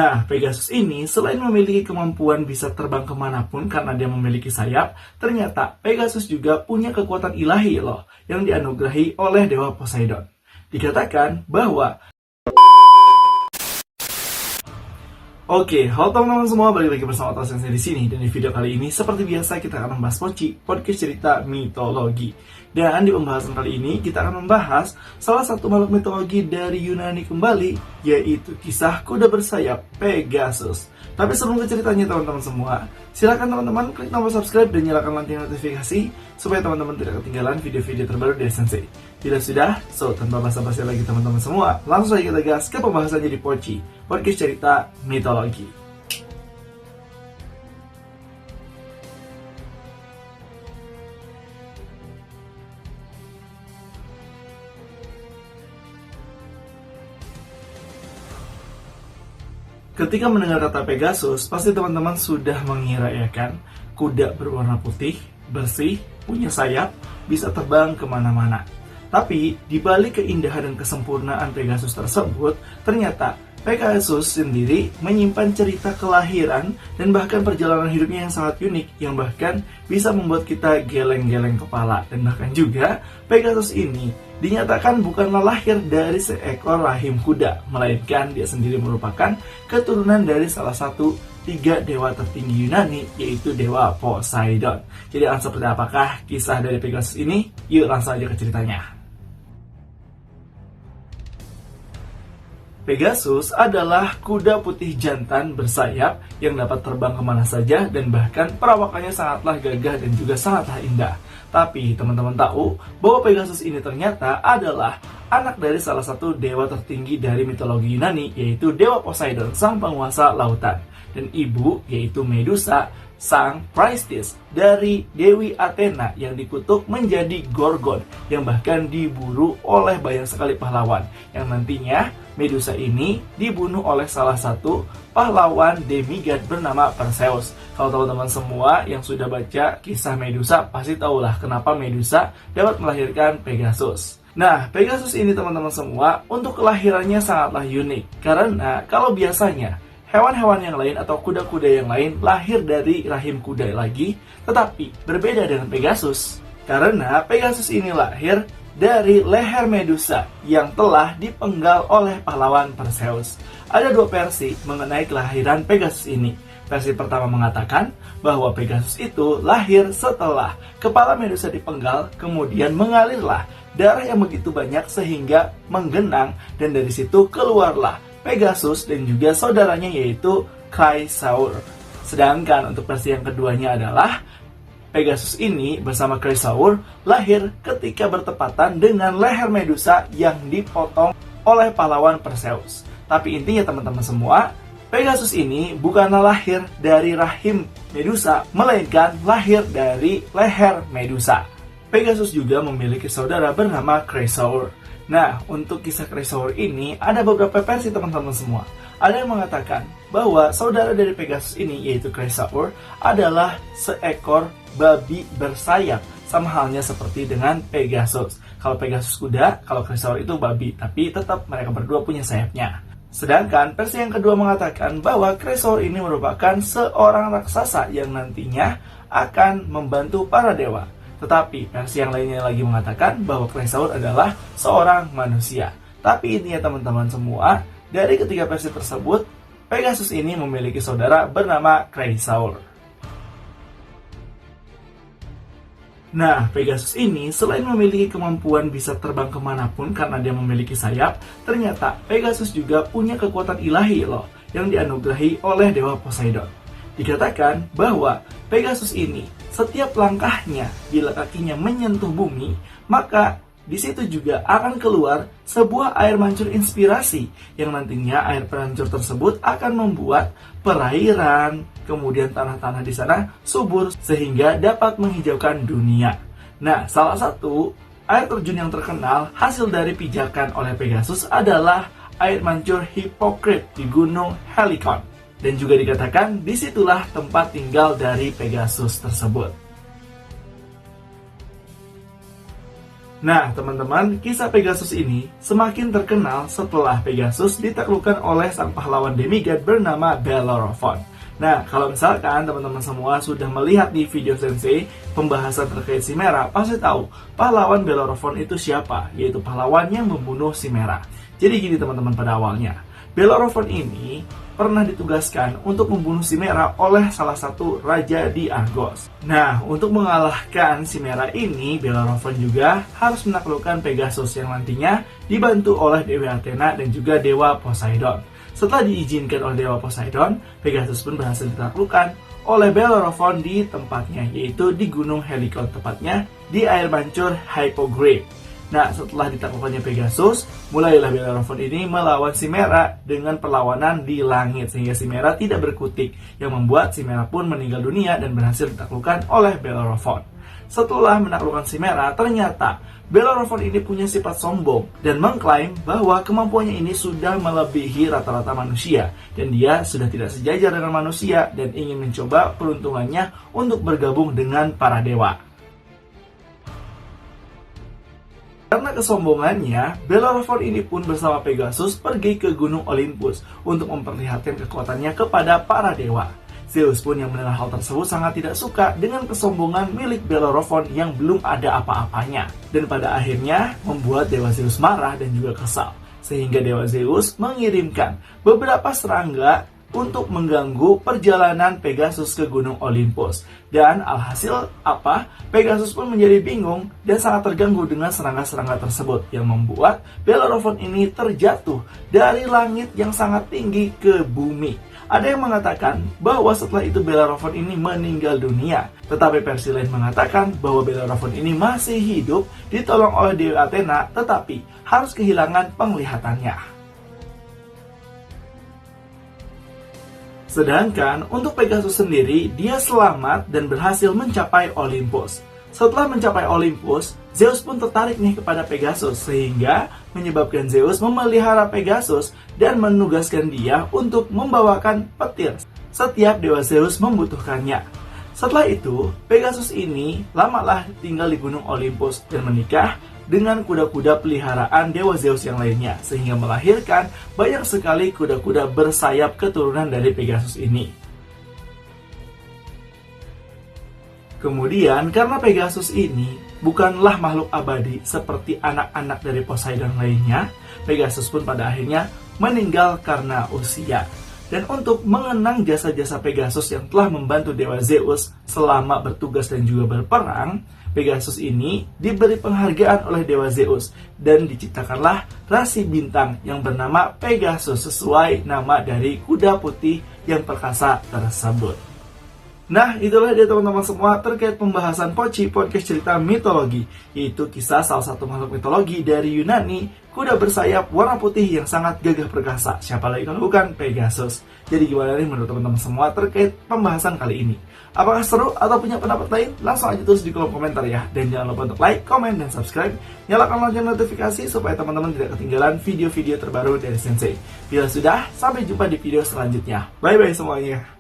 Nah, Pegasus ini selain memiliki kemampuan bisa terbang kemanapun karena dia memiliki sayap, ternyata Pegasus juga punya kekuatan ilahi loh, yang dianugerahi oleh Dewa Poseidon. Dikatakan bahwa Oke, halo teman-teman semua, balik lagi bersama Otto Sensei di sini. Dan di video kali ini, seperti biasa, kita akan membahas Poci, podcast cerita mitologi. Dan di pembahasan kali ini, kita akan membahas salah satu makhluk mitologi dari Yunani kembali, yaitu kisah kuda bersayap Pegasus. Tapi sebelum ke ceritanya teman-teman semua, silakan teman-teman klik tombol subscribe dan nyalakan lonceng notifikasi supaya teman-teman tidak ketinggalan video-video terbaru dari Sensei. Tidak sudah, so tanpa basa-basi lagi teman-teman semua, langsung saja kita gas ke pembahasannya di Poci, podcast cerita mitologi. Ketika mendengar kata Pegasus, pasti teman-teman sudah mengira ya kan, kuda berwarna putih, bersih, punya sayap, bisa terbang kemana-mana. Tapi, di balik keindahan dan kesempurnaan Pegasus tersebut, ternyata Pegasus sendiri menyimpan cerita kelahiran dan bahkan perjalanan hidupnya yang sangat unik, yang bahkan bisa membuat kita geleng-geleng kepala. Dan bahkan juga, Pegasus ini dinyatakan bukanlah lahir dari seekor rahim kuda, melainkan dia sendiri merupakan keturunan dari salah satu 3 dewa tertinggi Yunani, yaitu Dewa Poseidon. Jadi seperti apakah kisah dari Pegasus ini? Yuk langsung aja ke ceritanya. Pegasus adalah kuda putih jantan bersayap yang dapat terbang kemana saja dan bahkan perawakannya sangatlah gagah dan juga sangatlah indah. Tapi teman-teman tahu bahwa Pegasus ini ternyata adalah anak dari salah satu dewa tertinggi dari mitologi Yunani, yaitu Dewa Poseidon, sang penguasa lautan. Dan ibu yaitu Medusa, sang priestess dari Dewi Athena yang dikutuk menjadi Gorgon, yang bahkan diburu oleh banyak sekali pahlawan, yang nantinya Medusa ini dibunuh oleh salah satu pahlawan demigod bernama Perseus. Kalau teman-teman semua yang sudah baca kisah Medusa pasti tahulah kenapa Medusa dapat melahirkan Pegasus. Nah, Pegasus ini teman-teman semua untuk kelahirannya sangatlah unik, karena kalau biasanya hewan-hewan yang lain atau kuda-kuda yang lain lahir dari rahim kuda lagi, tetapi berbeda dengan Pegasus. Karena Pegasus ini lahir dari leher Medusa yang telah dipenggal oleh pahlawan Perseus. Ada 2 versi mengenai kelahiran Pegasus ini. Versi pertama mengatakan bahwa Pegasus itu lahir setelah kepala Medusa dipenggal, kemudian mengalirlah darah yang begitu banyak sehingga menggenang, dan dari situ keluarlah Pegasus dan juga saudaranya yaitu Chrysaor. Sedangkan untuk versi yang keduanya adalah Pegasus ini bersama Chrysaor lahir ketika bertepatan dengan leher Medusa yang dipotong oleh pahlawan Perseus. Tapi intinya teman-teman semua, Pegasus ini bukanlah lahir dari rahim Medusa, melainkan lahir dari leher Medusa. Pegasus juga memiliki saudara bernama Chrysaor. Nah, untuk kisah Chrysaor ini ada beberapa versi teman-teman semua. Ada yang mengatakan bahwa saudara dari Pegasus ini yaitu Chrysaor adalah seekor babi bersayap, sama halnya seperti dengan Pegasus. Kalau Pegasus kuda, kalau Chrysaor itu babi, tapi tetap mereka berdua punya sayapnya. Sedangkan versi yang kedua mengatakan bahwa Chrysaor ini merupakan seorang raksasa yang nantinya akan membantu para dewa. Tetapi versi yang lainnya lagi mengatakan bahwa Chrysaor adalah seorang manusia. Tapi intinya teman-teman semua, dari ketiga versi tersebut, Pegasus ini memiliki saudara bernama Chrysaor. Nah, Pegasus ini selain memiliki kemampuan bisa terbang kemanapun karena dia memiliki sayap, ternyata Pegasus juga punya kekuatan ilahi loh, yang dianugerahi oleh Dewa Poseidon. Dikatakan bahwa Pegasus ini setiap langkahnya bila kakinya menyentuh bumi, maka di situ juga akan keluar sebuah air mancur inspirasi yang nantinya air mancur tersebut akan membuat perairan, kemudian tanah-tanah di sana subur sehingga dapat menghijaukan dunia. Nah, salah satu air terjun yang terkenal hasil dari pijakan oleh Pegasus adalah air mancur Hippocrete di Gunung Helicon. Dan juga dikatakan disitulah tempat tinggal dari Pegasus tersebut. Nah, teman-teman, kisah Pegasus ini semakin terkenal setelah Pegasus ditaklukkan oleh sang pahlawan demigod bernama Bellerophon. Nah, kalau misalkan teman-teman semua sudah melihat di video Sensei pembahasan terkait Chimera, pasti tahu pahlawan Bellerophon itu siapa, yaitu pahlawan yang membunuh Chimera. Jadi gini teman-teman, pada awalnya Bellerophon ini pernah ditugaskan untuk membunuh Chimera oleh salah satu raja di Argos. Nah, untuk mengalahkan Chimera ini, Bellerophon juga harus menaklukkan Pegasus yang nantinya dibantu oleh Dewi Athena dan juga Dewa Poseidon. Setelah diizinkan oleh Dewa Poseidon, Pegasus pun berhasil ditaklukkan oleh Bellerophon di tempatnya, yaitu di Gunung Helicon, tepatnya di air mancur Hippogriff. Nah, setelah ditaklukkannya Pegasus, mulailah Bellerophon ini melawan Chimera dengan perlawanan di langit, sehingga Chimera tidak berkutik, yang membuat Chimera pun meninggal dunia dan berhasil ditaklukkan oleh Bellerophon. Setelah menaklukkan Chimera, ternyata Bellerophon ini punya sifat sombong dan mengklaim bahwa kemampuannya ini sudah melebihi rata-rata manusia, dan dia sudah tidak sejajar dengan manusia dan ingin mencoba peruntungannya untuk bergabung dengan para dewa. Karena kesombongannya, Bellerophon ini pun bersama Pegasus pergi ke Gunung Olympus untuk memperlihatkan kekuatannya kepada para dewa. Zeus pun yang mendengar hal tersebut sangat tidak suka dengan kesombongan milik Bellerophon yang belum ada apa-apanya. Dan pada akhirnya membuat Dewa Zeus marah dan juga kesal. Sehingga Dewa Zeus mengirimkan beberapa serangga untuk mengganggu perjalanan Pegasus ke Gunung Olympus. Dan alhasil apa? Pegasus pun menjadi bingung dan sangat terganggu dengan serangga-serangga tersebut, yang membuat Bellerophon ini terjatuh dari langit yang sangat tinggi ke bumi. Ada yang mengatakan bahwa setelah itu Bellerophon ini meninggal dunia, tetapi versi lain mengatakan bahwa Bellerophon ini masih hidup, ditolong oleh Dewi Athena, tetapi harus kehilangan penglihatannya. Sedangkan untuk Pegasus sendiri, dia selamat dan berhasil mencapai Olympus. Setelah mencapai Olympus, Zeus pun tertarik nih kepada Pegasus, sehingga menyebabkan Zeus memelihara Pegasus dan menugaskan dia untuk membawakan petir setiap dewa Zeus membutuhkannya. Setelah itu, Pegasus ini lamalah tinggal di Gunung Olympus dan menikah dengan kuda-kuda peliharaan Dewa Zeus yang lainnya, sehingga melahirkan banyak sekali kuda-kuda bersayap keturunan dari Pegasus ini. Kemudian, karena Pegasus ini bukanlah makhluk abadi seperti anak-anak dari Poseidon lainnya, Pegasus pun pada akhirnya meninggal karena usia. Dan untuk mengenang jasa-jasa Pegasus yang telah membantu Dewa Zeus selama bertugas dan juga berperang, Pegasus ini diberi penghargaan oleh Dewa Zeus dan diciptakanlah rasi bintang yang bernama Pegasus sesuai nama dari kuda putih yang perkasa tersebut. Nah, itulah dia teman-teman semua terkait pembahasan Poci Podcast Cerita Mitologi, yaitu kisah salah satu makhluk mitologi dari Yunani, kuda bersayap warna putih yang sangat gagah perkasa. Siapa lagi kalau bukan Pegasus. Jadi gimana nih menurut teman-teman semua terkait pembahasan kali ini? Apakah seru atau punya pendapat lain? Langsung aja tulis di kolom komentar ya. Dan jangan lupa untuk like, komen, dan subscribe. Nyalakan lonceng notifikasi supaya teman-teman tidak ketinggalan video-video terbaru dari Sensei. Bila sudah, sampai jumpa di video selanjutnya. Bye-bye semuanya.